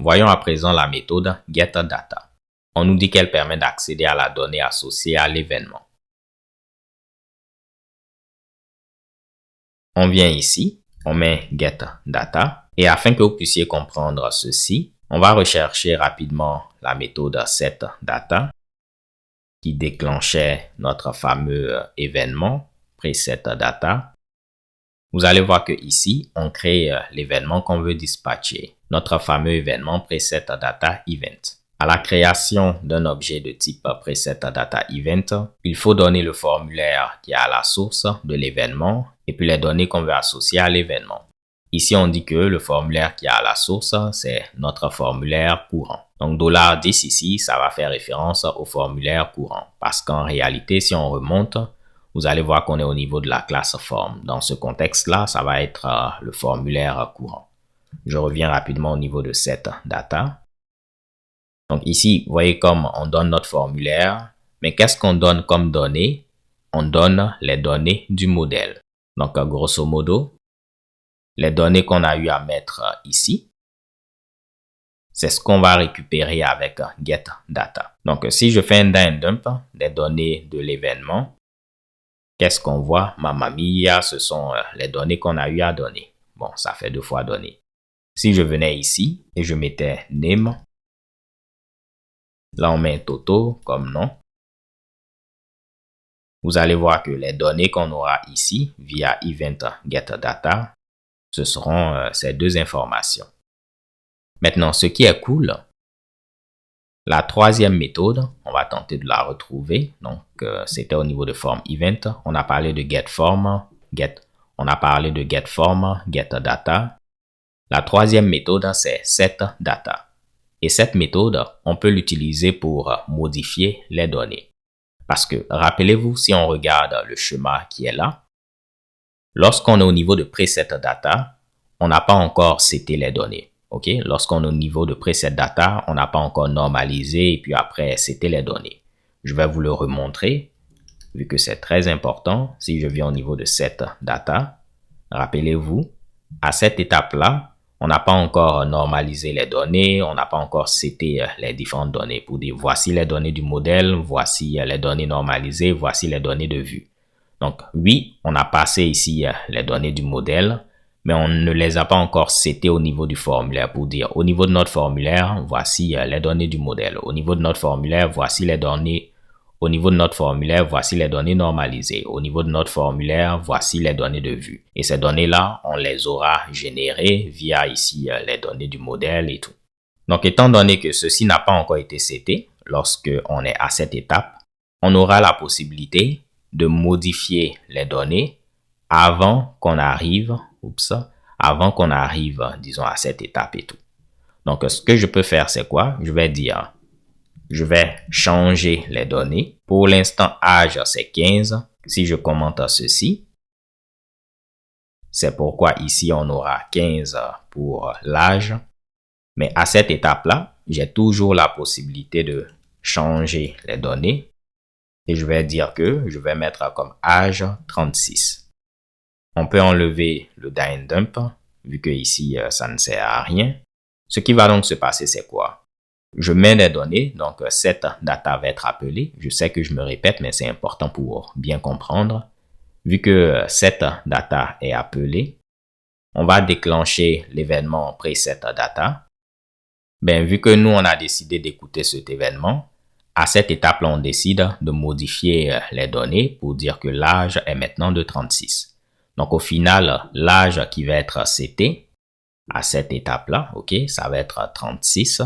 Voyons à présent la méthode getData. On nous dit qu'elle permet d'accéder à la donnée associée à l'événement. On vient ici, on met getData et afin que vous puissiez comprendre ceci, on va rechercher rapidement la méthode setData qui déclenchait notre fameux événement presetData. Vous allez voir que ici, on crée l'événement qu'on veut dispatcher, notre fameux événement presetData event. À la création d'un objet de type presetData event, il faut donner le formulaire qui est à la source de l'événement et puis les données qu'on veut associer à l'événement. Ici, on dit que le formulaire qui est à la source, c'est notre formulaire courant. Donc, $10 ici, ça va faire référence au formulaire courant. Parce qu'en réalité, si on remonte, vous allez voir qu'on est au niveau de la classe form. Dans ce contexte-là, ça va être le formulaire courant. Je reviens rapidement au niveau de setData. Donc ici, vous voyez comme on donne notre formulaire. Mais qu'est-ce qu'on donne comme données? On donne les données du modèle. Donc, grosso modo, les données qu'on a eu à mettre ici, c'est ce qu'on va récupérer avec getData. Donc, si je fais un dump des données de l'événement, qu'est-ce qu'on voit? Mamma mia, ce sont les données qu'on a eu à donner. Bon, ça fait 2 fois données. Si je venais ici et je mettais name, là on met Toto comme nom. Vous allez voir que les données qu'on aura ici via event getData, ce seront ces 2 informations. Maintenant, ce qui est cool, la troisième méthode, on va tenter de la retrouver. Donc, c'était au niveau de form event. On a parlé de getForm, on a parlé de getForm, getData. La troisième méthode, c'est setData. Et cette méthode, on peut l'utiliser pour modifier les données. Parce que, rappelez-vous, si on regarde le schéma qui est là, lorsqu'on est au niveau de presetData, on n'a pas encore seté les données. Okay? Lorsqu'on est au niveau de presetData, on n'a pas encore normalisé et puis après seté les données. Je vais vous le remontrer, vu que c'est très important. Si je viens au niveau de setData, rappelez-vous, à cette étape-là, on n'a pas encore normalisé les données, on n'a pas encore seté les différentes données pour dire voici les données du modèle, voici les données normalisées, voici les données de vue. Donc oui, on a passé ici les données du modèle, mais on ne les a pas encore setées au niveau du formulaire pour dire au niveau de notre formulaire, voici les données du modèle. Au niveau de notre formulaire, voici les données. Au niveau de notre formulaire, voici les données normalisées. Au niveau de notre formulaire, voici les données de vue. Et ces données-là, on les aura générées via ici les données du modèle et tout. Donc, étant donné que ceci n'a pas encore été seté, lorsque on est à cette étape, on aura la possibilité de modifier les données avant qu'on arrive, disons, à cette étape et tout. Donc, ce que je peux faire, c'est quoi? Je vais dire, je vais changer les données. Pour l'instant, âge, c'est 15. Si je commente ceci, c'est pourquoi ici, on aura 15 pour l'âge. Mais à cette étape-là, j'ai toujours la possibilité de changer les données. Et je vais dire que je vais mettre comme âge 36. On peut enlever le dump, vu que ici, ça ne sert à rien. Ce qui va donc se passer, c'est quoi? Je mets des données, donc setData va être appelé. Je sais que je me répète, mais c'est important pour bien comprendre. Vu que setData est appelé, on va déclencher l'événement presetData. Vu que nous, on a décidé d'écouter cet événement, à cette étape-là, on décide de modifier les données pour dire que l'âge est maintenant de 36. Donc, au final, l'âge qui va être seté à cette étape-là, ok, ça va être 36.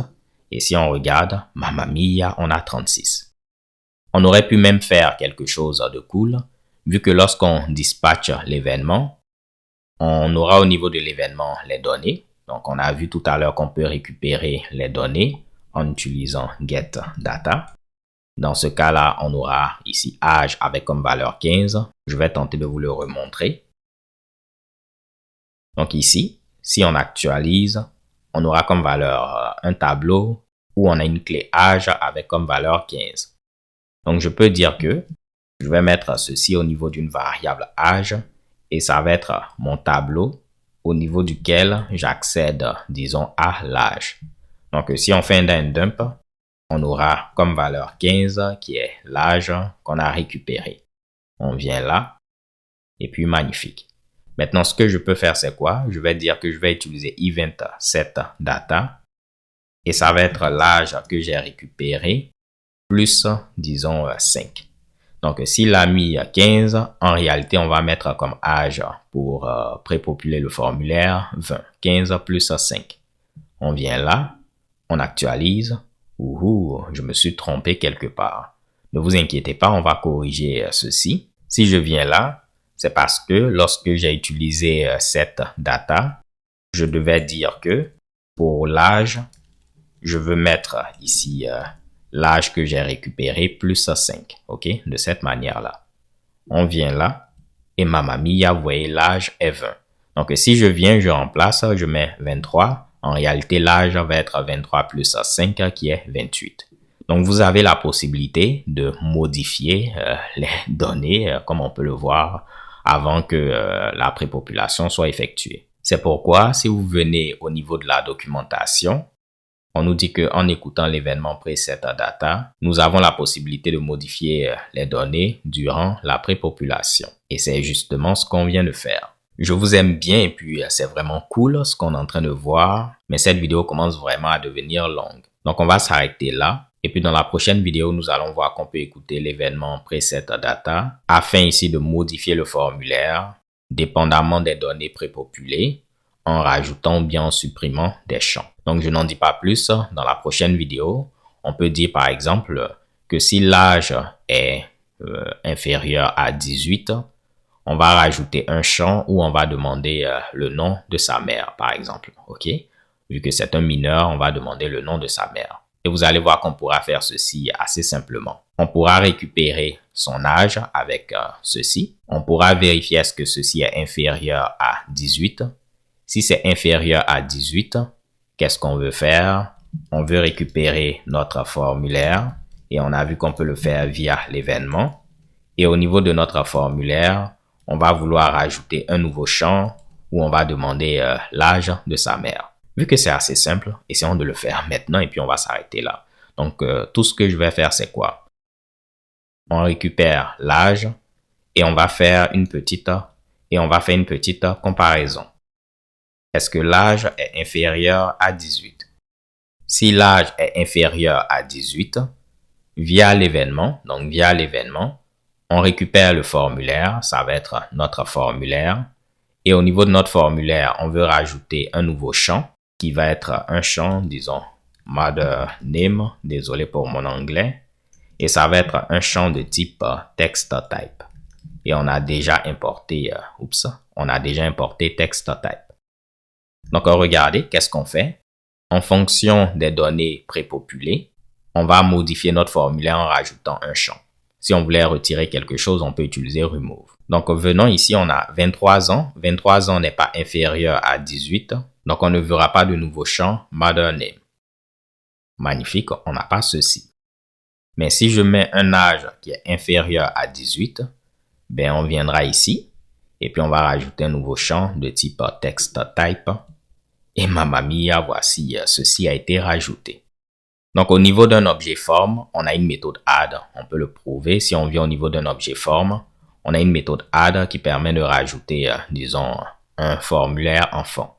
Et si on regarde, mamma mia, on a 36. On aurait pu même faire quelque chose de cool, vu que lorsqu'on dispatche l'événement, on aura au niveau de l'événement les données. Donc, on a vu tout à l'heure qu'on peut récupérer les données en utilisant getData. Dans ce cas-là, on aura ici âge avec comme valeur 15. Je vais tenter de vous le remontrer. Donc ici, si on actualise, on aura comme valeur un tableau où on a une clé âge avec comme valeur 15. Donc, je peux dire que je vais mettre ceci au niveau d'une variable âge et ça va être mon tableau au niveau duquel j'accède, disons, à l'âge. Donc, si on fait un din dump, on aura comme valeur 15 qui est l'âge qu'on a récupéré. On vient là et puis magnifique. Maintenant, ce que je peux faire, c'est quoi? Je vais dire que je vais utiliser event set data et ça va être l'âge que j'ai récupéré plus, disons, 5. Donc, s'il a mis 15, en réalité, on va mettre comme âge pour prépopuler le formulaire 20. 15 plus 5. On vient là, on actualise. Ouhou, je me suis trompé quelque part. Ne vous inquiétez pas, on va corriger ceci. Si je viens là, c'est parce que lorsque j'ai utilisé cette data, je devais dire que pour l'âge, je veux mettre ici l'âge que j'ai récupéré plus 5, ok? De cette manière-là. On vient là et mamma mia, vous voyez, l'âge est 20. Donc, si je viens, je remplace, je mets 23. En réalité, l'âge va être 23 plus 5 qui est 28. Donc, vous avez la possibilité de modifier les données, comme on peut le voir, avant que la prépopulation soit effectuée. C'est pourquoi, si vous venez au niveau de la documentation, on nous dit qu'en écoutant l'événement preset data, nous avons la possibilité de modifier les données durant la prépopulation. Et c'est justement ce qu'on vient de faire. Je vous aime bien et puis c'est vraiment cool ce qu'on est en train de voir, mais cette vidéo commence vraiment à devenir longue. Donc on va s'arrêter là. Et puis dans la prochaine vidéo, nous allons voir qu'on peut écouter l'événement preset data afin ici de modifier le formulaire dépendamment des données prépopulées, en rajoutant ou bien en supprimant des champs. Donc, je n'en dis pas plus. Dans la prochaine vidéo, on peut dire par exemple que si l'âge est inférieur à 18, on va rajouter un champ où on va demander le nom de sa mère, par exemple. OK? Vu que c'est un mineur, on va demander le nom de sa mère. Et vous allez voir qu'on pourra faire ceci assez simplement. On pourra récupérer son âge avec ceci. On pourra vérifier est-ce que ceci est inférieur à 18. Si c'est inférieur à 18, qu'est-ce qu'on veut faire? On veut récupérer notre formulaire et on a vu qu'on peut le faire via l'événement. Et au niveau de notre formulaire, on va vouloir ajouter un nouveau champ où on va demander l'âge de sa mère. Vu que c'est assez simple, essayons de le faire maintenant et puis on va s'arrêter là. Donc, tout ce que je vais faire, c'est quoi? On récupère l'âge et on va faire une petite comparaison. Est-ce que l'âge est inférieur à 18? Si l'âge est inférieur à 18, via l'événement, on récupère le formulaire, ça va être notre formulaire. Et au niveau de notre formulaire, on veut rajouter un nouveau champ qui va être un champ, disons, mother name, désolé pour mon anglais. Et ça va être un champ de type text type. Et on a déjà importé, text type. Donc, regardez, qu'est-ce qu'on fait? En fonction des données prépopulées, on va modifier notre formulaire en rajoutant un champ. Si on voulait retirer quelque chose, on peut utiliser remove. Donc, venons ici, on a 23 ans. 23 ans n'est pas inférieur à 18. Donc, on ne verra pas de nouveau champ mother name. Magnifique, on n'a pas ceci. Mais si je mets un âge qui est inférieur à 18, ben on viendra ici et puis on va rajouter un nouveau champ de type text type. Et mamma mia, voici, ceci a été rajouté. Donc, au niveau d'un objet forme, on a une méthode add. On peut le prouver. Si on vient au niveau d'un objet forme, on a une méthode add qui permet de rajouter, disons, un formulaire enfant.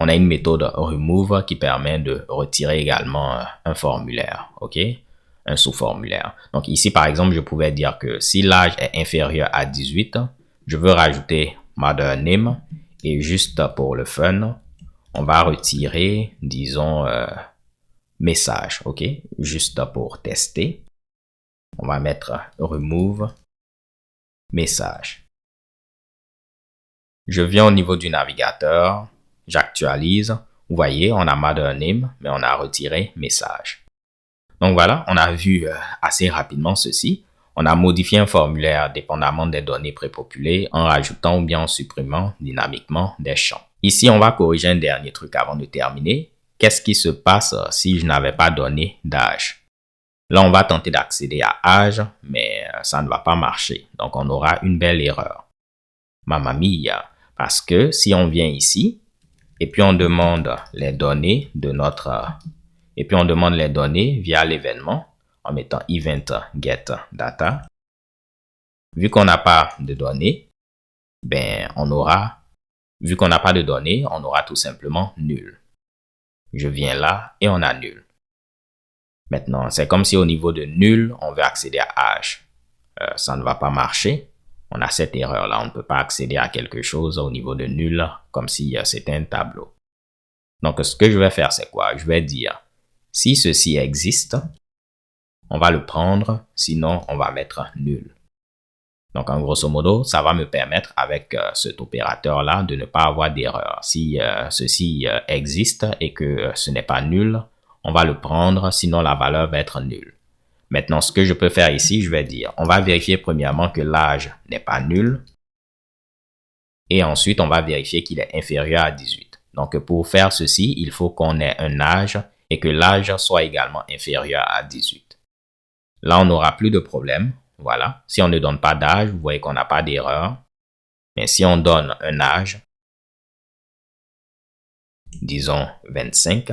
On a une méthode remove qui permet de retirer également un formulaire, ok? Un sous-formulaire. Donc, ici, par exemple, je pouvais dire que si l'âge est inférieur à 18, je veux rajouter mother name et juste pour le fun, on va retirer, disons, message, ok? Juste pour tester. On va mettre remove message. Je viens au niveau du navigateur, j'actualise. Vous voyez, on a mother name, mais on a retiré message. Donc voilà, on a vu assez rapidement ceci. On a modifié un formulaire dépendamment des données prépopulées en rajoutant ou bien en supprimant dynamiquement des champs. Ici, on va corriger un dernier truc avant de terminer. Qu'est-ce qui se passe si je n'avais pas donné d'âge? Là, on va tenter d'accéder à âge, mais ça ne va pas marcher. Donc, on aura une belle erreur. Mamma mia. Parce que si on vient ici Et puis on demande les données de via l'événement en mettant event get data. Vu qu'on n'a pas de données, vu qu'on n'a pas de données, on aura tout simplement nul. Je viens là et on a nul. Maintenant, c'est comme si au niveau de nul, on veut accéder à âge. Ça ne va pas marcher. On a cette erreur-là. On ne peut pas accéder à quelque chose au niveau de nul comme si c'était un tableau. Donc, ce que je vais faire, c'est quoi? Je vais dire, si ceci existe, on va le prendre, sinon on va mettre nul. Donc, en grosso modo, ça va me permettre avec cet opérateur-là de ne pas avoir d'erreur. Si ceci existe et que ce n'est pas nul, on va le prendre, sinon la valeur va être nulle. Maintenant, ce que je peux faire ici, je vais dire, on va vérifier premièrement que l'âge n'est pas nul. Et ensuite, on va vérifier qu'il est inférieur à 18. Donc, pour faire ceci, il faut qu'on ait un âge et que l'âge soit également inférieur à 18. Là, on n'aura plus de problème. Voilà. Si on ne donne pas d'âge, vous voyez qu'on n'a pas d'erreur. Mais si on donne un âge, disons 25,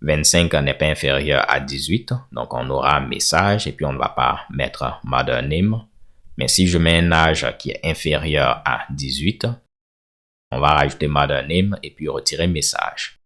25 n'est pas inférieur à 18, donc on aura un message et puis on ne va pas mettre mother name. Mais si je mets un âge qui est inférieur à 18, on va rajouter mother name et puis retirer message.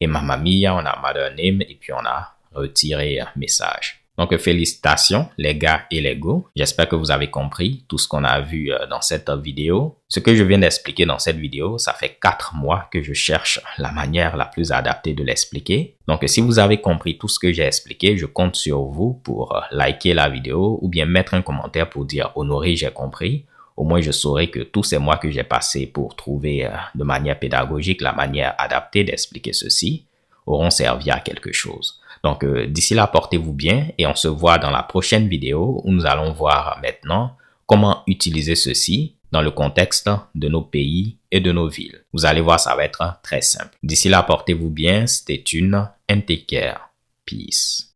Et Mamma Mia, on a mother name et puis on a retiré message. Donc, félicitations les gars et les go. J'espère que vous avez compris tout ce qu'on a vu dans cette vidéo. Ce que je viens d'expliquer dans cette vidéo, ça fait 4 mois que je cherche la manière la plus adaptée de l'expliquer. Donc, si vous avez compris tout ce que j'ai expliqué, je compte sur vous pour liker la vidéo ou bien mettre un commentaire pour dire « Honoré, j'ai compris ». Au moins, je saurai que tous ces mois que j'ai passés pour trouver de manière pédagogique la manière adaptée d'expliquer ceci auront servi à quelque chose. Donc, d'ici là, portez-vous bien et on se voit dans la prochaine vidéo où nous allons voir maintenant comment utiliser ceci dans le contexte de nos pays et de nos villes. Vous allez voir, ça va être très simple. D'ici là, portez-vous bien, stay tuned and take care. Peace.